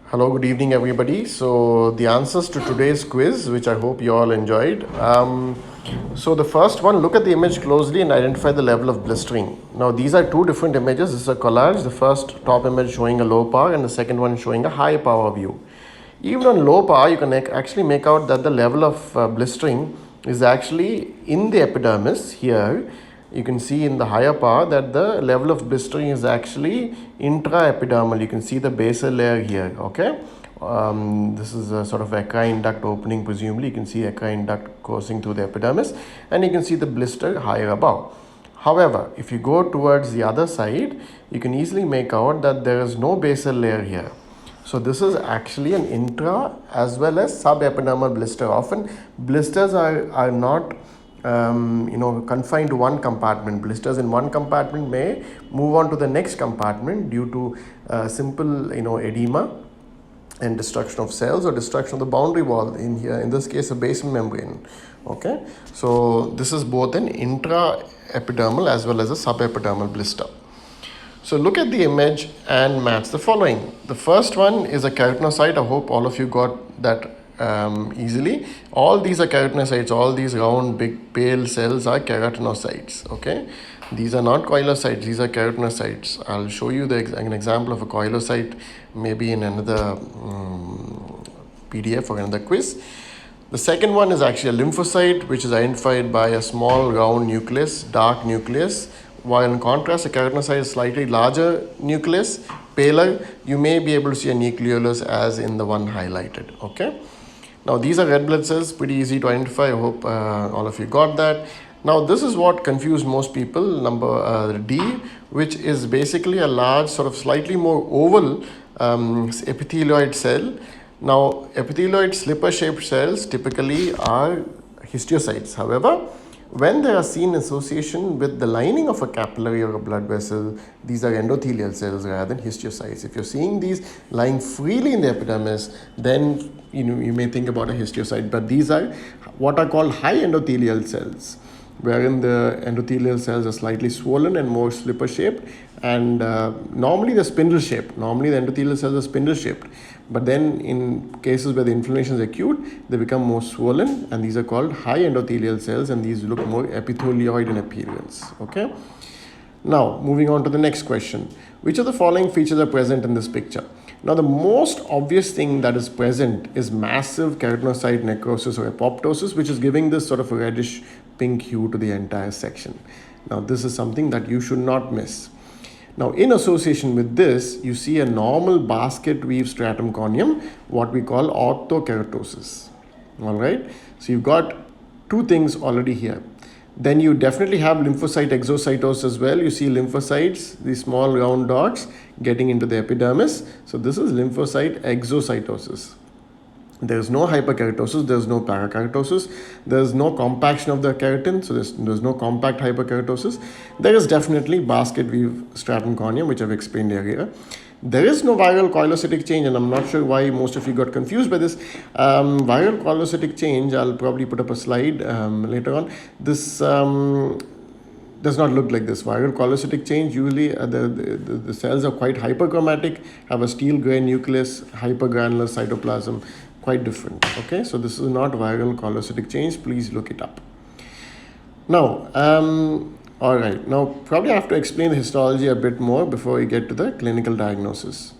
Hello, good evening, everybody. So, the answers to today's quiz, which I hope you all enjoyed. So, the first one, look at the image closely and identify the level of blistering. Now, these are two different images. This is a collage. The first top image showing a low power, and the second one showing a high power view. Even on low power, you can actually make out that the level of blistering is actually in the epidermis here. You can see in the higher power that the level of blistering is actually intraepidermal. You can see the basal layer here, okay? This is a sort of eccrine duct opening, presumably. You can see eccrine duct coursing through the epidermis, and you can see the blister higher above. However, if you go towards the other side, you can easily make out that there is no basal layer here. So this is actually an intra as well as subepidermal blister. Often blisters are not confined to one compartment. Blisters in one compartment may move on to the next compartment due to simple edema and destruction of cells or destruction of the boundary wall in here, in this case a basement membrane. Okay, so this is both an intraepidermal as well as a subepidermal blister. So look at the image and match the following. The first one is a keratinocyte. I hope all of you got that easily. All these are keratinocytes. All these round, big, pale cells are keratinocytes. Okay, these are not koilocytes. These are keratinocytes. I'll show you an example of a koilocyte maybe in another PDF or another quiz. The second one is actually a lymphocyte, which is identified by a small round nucleus, dark nucleus. While in contrast, a keratinocyte is slightly larger nucleus, paler. You may be able to see a nucleolus as in the one highlighted. Okay. Now these are red blood cells, pretty easy to identify. I hope all of you got that. Now this is what confused most people, number D, which is basically a large, sort of slightly more oval epithelioid cell. Now epithelioid slipper-shaped cells typically are histiocytes. However, when they are seen in association with the lining of a capillary or a blood vessel, these are endothelial cells rather than histiocytes. If you're seeing these lying freely in the epidermis, then you may think about a histiocyte. But these are what are called high endothelial cells, wherein the endothelial cells are slightly swollen and more slipper shaped, and normally they're spindle shaped. Normally the endothelial cells are spindle shaped, but then in cases where the inflammation is acute, they become more swollen, and these are called high endothelial cells, and these look more epithelioid in appearance. Okay. Now moving on to the next question. Which of the following features are present in this picture? Now the most obvious thing that is present is massive keratinocyte necrosis or apoptosis, which is giving this sort of a reddish pink hue to the entire section. Now this is something that you should not miss. Now in association with this, you see a normal basket weave stratum corneum, what we call orthokeratosis. All right, so you've got two things already here. Then you definitely have lymphocyte exocytosis as well. You see lymphocytes, these small round dots getting into the epidermis. So this is lymphocyte exocytosis. There is no hyperkeratosis, there is no parakeratosis, there is no compaction of the keratin, so there's no compact hyperkeratosis. There is definitely basket weave stratum corneum, which I've explained earlier. There is no viral koilocytic change, and I'm not sure why most of you got confused by this. Viral koilocytic change, I'll probably put up a slide later on. This does not look like this. Viral koilocytic change, usually the cells are quite hyperchromatic, have a steel gray nucleus, hypergranular cytoplasm, quite different. Okay, so this is not viral koilocytic change. Please look it up. Now, all right, now probably I have to explain the histology a bit more before we get to the clinical diagnosis.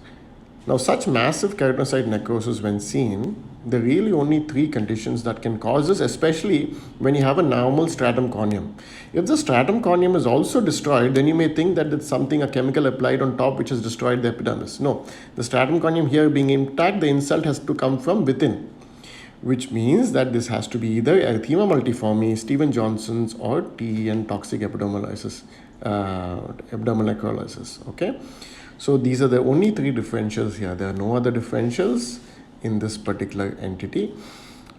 Now, such massive keratinocyte necrosis when seen, there are really only three conditions that can cause this, especially when you have a normal stratum corneum. If the stratum corneum is also destroyed, then you may think that it's something, a chemical applied on top which has destroyed the epidermis. No, the stratum corneum here being intact, the insult has to come from within, which means that this has to be either erythema multiforme, Stevens-Johnson's, or TEN, toxic epidermolysis, epidermal necrolysis. Okay. So these are the only three differentials here. There are no other differentials in this particular entity,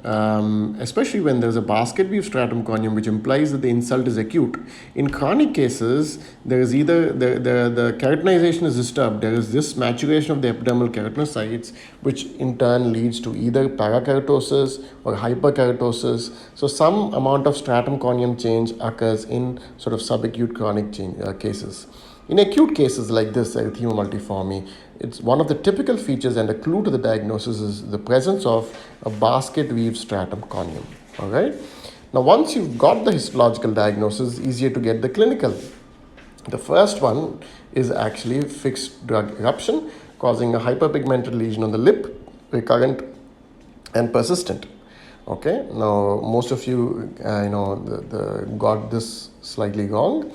especially when there's a basket weave stratum corneum, which implies that the insult is acute. In chronic cases, there is either the keratinization is disturbed. There is this maturation of the epidermal keratinocytes, which in turn leads to either parakeratosis or hyperkeratosis. So some amount of stratum corneum change occurs in sort of subacute chronic cases. In acute cases like this, erythema multiforme, it's one of the typical features, and a clue to the diagnosis is the presence of a basket weave stratum corneum. All right. Now, once you've got the histological diagnosis, it's easier to get the clinical. The first one is actually fixed drug eruption causing a hyperpigmented lesion on the lip, recurrent and persistent. Okay, now most of you, got this slightly wrong.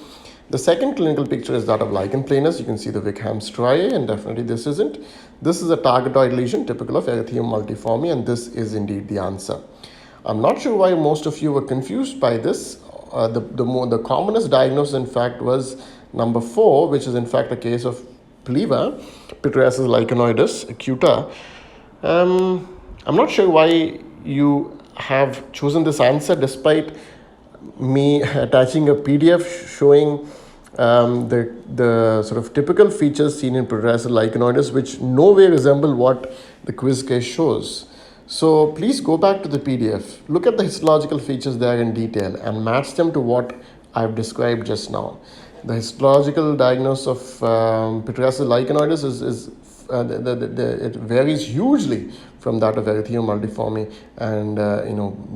The second clinical picture is that of lichen planus. You can see the Wickham striae, and definitely this isn't. This is a targetoid lesion typical of erythema multiforme, and this is indeed the answer. I'm not sure why most of you were confused by this. The commonest diagnosis, in fact, was number 4, which is in fact a case of pleva, pityriasis lichenoides acuta. I'm not sure why you have chosen this answer, despite me attaching a PDF showing the sort of typical features seen in pityriasis lichenoides, which no way resemble what the quiz case shows. So please go back to the PDF, look at the histological features there in detail, and match them to what I've described just now. The histological diagnosis of pityriasis lichenoides it varies hugely from that of erythema multiforme, and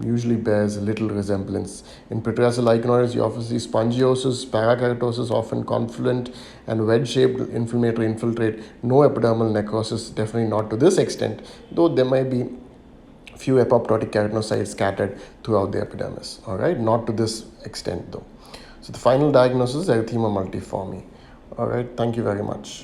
usually bears little resemblance. In pityriasis lichenoides, you often see spongiosis, parakeratosis, often confluent and wedge-shaped inflammatory infiltrate. No epidermal necrosis, definitely not to this extent, though there might be few apoptotic keratinocytes scattered throughout the epidermis. All right, not to this extent though. So the final diagnosis is erythema multiforme. All right, thank you very much.